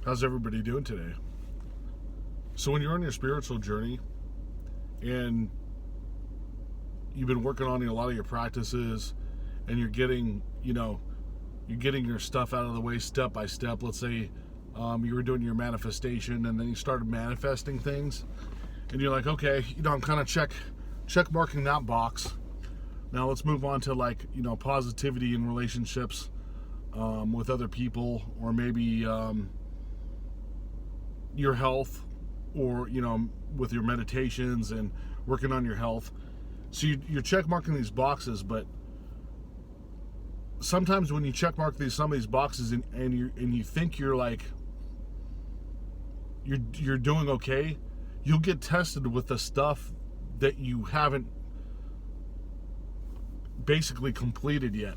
How's everybody doing today? So when you're on your spiritual journey and you've been working on a lot of your practices and you're getting, you're getting your stuff out of the way step by step. Let's say you were doing your manifestation and then you started manifesting things and you're like, okay, I'm kind of check marking that box. Now let's move on to positivity in relationships with other people, or maybe your health, or with your meditations and working on your health. So you're check marking these boxes, but sometimes when you check mark some of these boxes and you think you're doing okay, you'll get tested with the stuff that you haven't basically completed yet.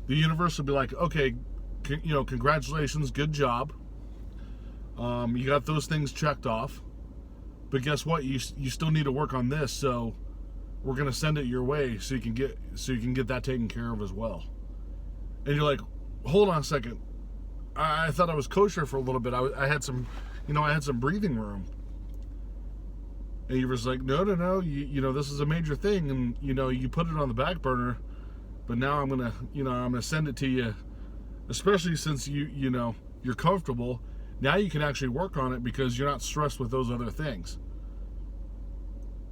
The universe will be like, okay, congratulations, good job. You got those things checked off, but guess what? You still need to work on this. So we're gonna send it your way so you can get that taken care of as well. And you're like, hold on a second. I thought I was kosher for a little bit. I had some breathing room. And you was like, no, this is a major thing, and you put it on the back burner. But now I'm gonna send it to you, especially since you're comfortable. Now you can actually work on it because you're not stressed with those other things.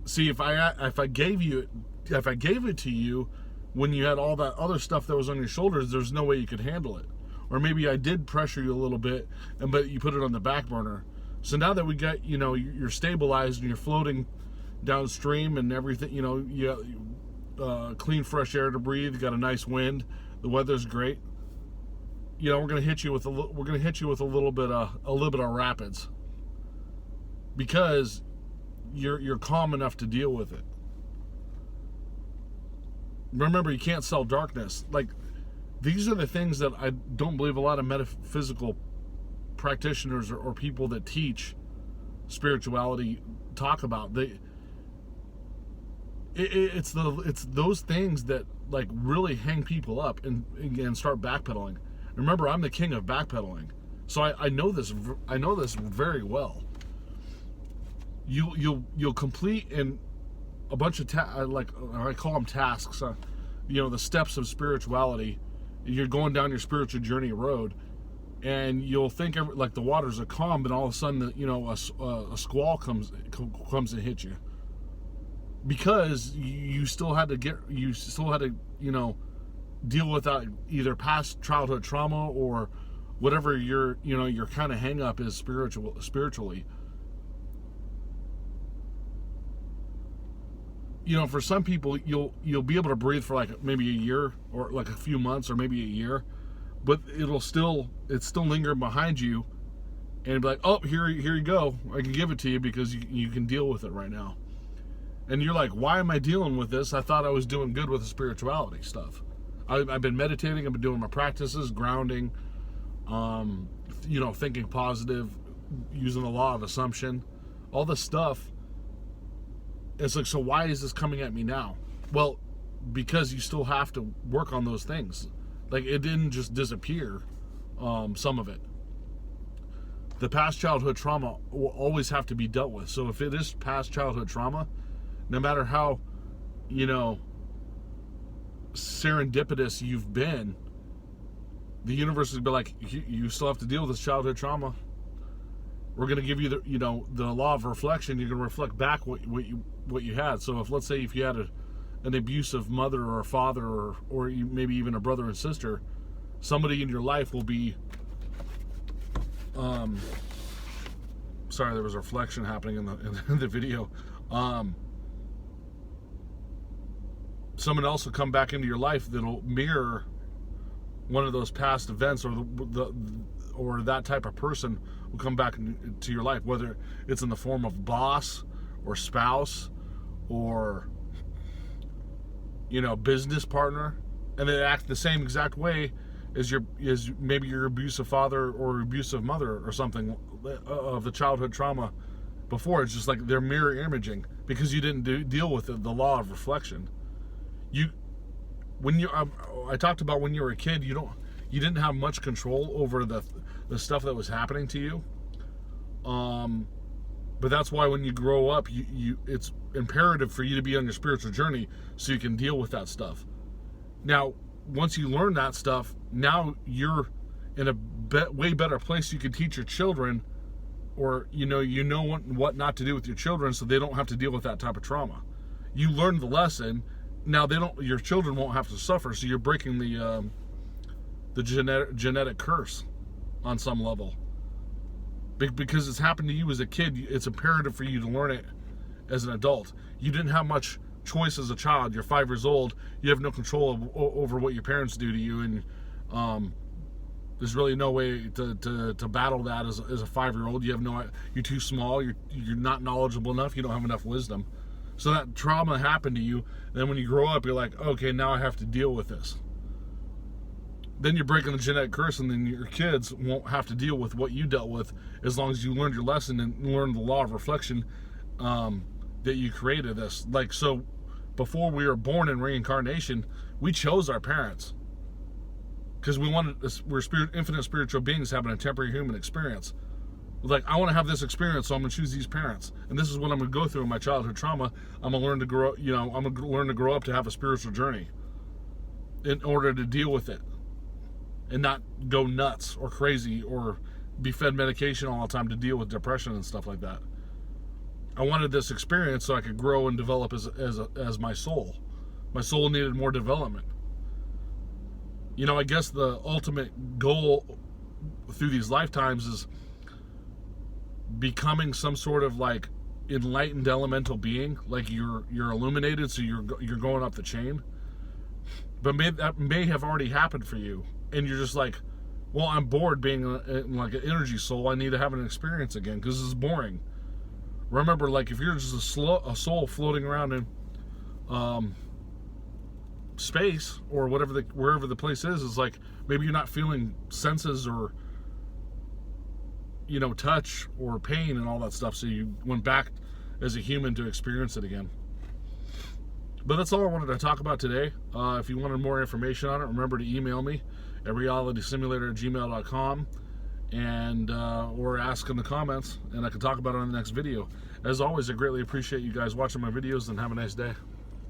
See, if I gave it to you when you had all that other stuff that was on your shoulders, there's no way you could handle it. Or maybe I did pressure you a little bit, but you put it on the back burner. So now that we got, you're stabilized and you're floating downstream and everything, you clean, fresh air to breathe. You got a nice wind. The weather's great. We're gonna hit you with a little bit of rapids because you're calm enough to deal with it. Remember, you can't sell darkness. These are the things that I don't believe a lot of metaphysical practitioners or people that teach spirituality talk about. It's those things that really hang people up and start backpedaling. Remember, I'm the king of backpedaling, so I know this very well. You'll complete in a bunch of I call them tasks. The steps of spirituality. You're going down your spiritual journey road, and you'll think the waters are calm, but all of a sudden, a squall comes and hits you, because you still had to deal with that either past childhood trauma or whatever your kind of hang up is spiritually. For some people, you'll be able to breathe for maybe a year or a few months or maybe a year, but it's still lingering behind you, and be like, oh, here you go, I can give it to you because you can deal with it right now. And you're like, why am I dealing with this? I thought I was doing good with the spirituality stuff. I've been meditating, I've been doing my practices, grounding, thinking positive, using the law of assumption, all this stuff. It's like, so why is this coming at me now? Well, because you still have to work on those things. It didn't just disappear, some of it. The past childhood trauma will always have to be dealt with. So if it is past childhood trauma, no matter how, serendipitous you've been, the universe will be like, you still have to deal with this childhood trauma. We're going to give you the law of reflection. You're going to reflect back what you had. So let's say you had an abusive mother or a father, or maybe even a brother and sister, somebody in your life will be sorry, there was a reflection happening in the video. Someone else will come back into your life that'll mirror one of those past events, or that type of person will come back into your life, whether it's in the form of boss or spouse or business partner, and they act the same exact way as maybe your abusive father or abusive mother or something of the childhood trauma before. It's just like they're mirror imaging because you didn't deal with the law of reflection. I talked about when you were a kid, you you didn't have much control over the stuff that was happening to you. But that's why when you grow up, it's imperative for you to be on your spiritual journey so you can deal with that stuff. Now, once you learn that stuff, now you're in a way better place. You can teach your children, or you know what not to do with your children, so they don't have to deal with that type of trauma. You learn the lesson. Now your children won't have to suffer. So you're breaking the genetic curse on some level. Because it's happened to you as a kid, it's imperative for you to learn it as an adult. You didn't have much choice as a child. You're 5 years old. You have no control over what your parents do to you, and there's really no way to battle that as a 5-year-old. You're too small. You're not knowledgeable enough. You don't have enough wisdom. So that trauma happened to you. Then when you grow up, you're like, okay, now I have to deal with this. Then you're breaking the genetic curse, and then your kids won't have to deal with what you dealt with as long as you learned your lesson and learned the law of reflection that you created this. Like, so before we were born in reincarnation, we chose our parents because we're infinite spiritual beings having a temporary human experience. Like, I want to have this experience, so I'm going to choose these parents, and this is what I'm going to go through in my childhood trauma. I'm going to learn to grow. I'm going to learn to grow up to have a spiritual journey in order to deal with it, and not go nuts or crazy or be fed medication all the time to deal with depression and stuff like that. I wanted this experience so I could grow and develop as my soul. My soul needed more development. I guess the ultimate goal through these lifetimes is becoming some sort of like enlightened elemental being. Like you're illuminated, so you're going up the chain. But that may have already happened for you, and you're just like, well, I'm bored being like an energy soul. I need to have an experience again because this is boring. Remember, like, if you're just a soul floating around in space or wherever the place is like maybe you're not feeling senses or touch or pain and all that stuff. So you went back as a human to experience it again. But that's all I wanted to talk about today. If you wanted more information on it, remember to email me at realitysimulator@gmail.com and or ask in the comments, and I can talk about it on the next video. As always, I greatly appreciate you guys watching my videos, and have a nice day.